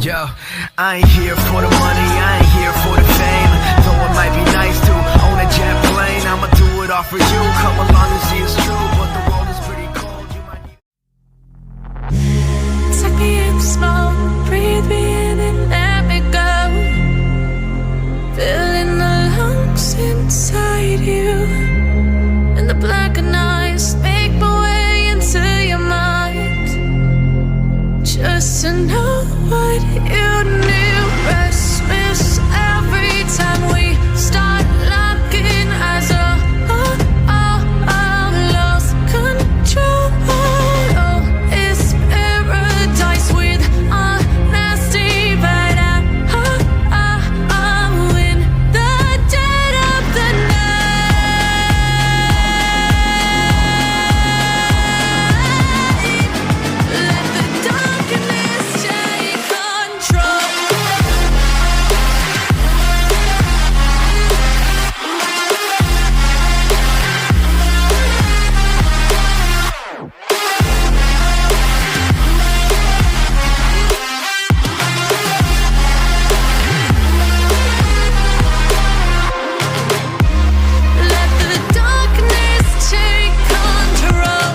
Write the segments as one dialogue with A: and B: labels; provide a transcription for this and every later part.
A: Yo, I ain't here for the money, I ain't here for the fame. Though it might be nice to own a jet plane, I'ma do it all for you. Come along and see it's true, but the world is pretty cold. You might need...
B: Take me in slow, breathe me in and let me go. Filling the lungs inside you, and the blackened eyes make my way into your mind. Just to know what you knew. Restless every time we start locking eyes. Lost control. Oh, it's paradise with honesty, but I'm in the dead of the night. Let the darkness take control. Let the darkness take control.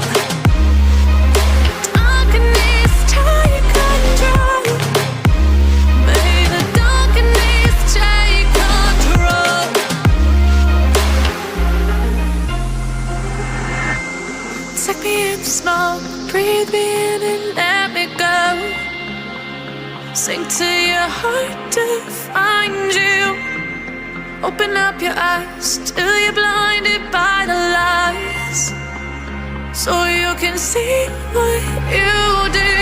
B: Darkness take control. May the darkness take control. Take me in slow, breathe me in and let me go. Sink to your heart to find you. Open up your eyes till you're blinded by the lies, so you can see what you do.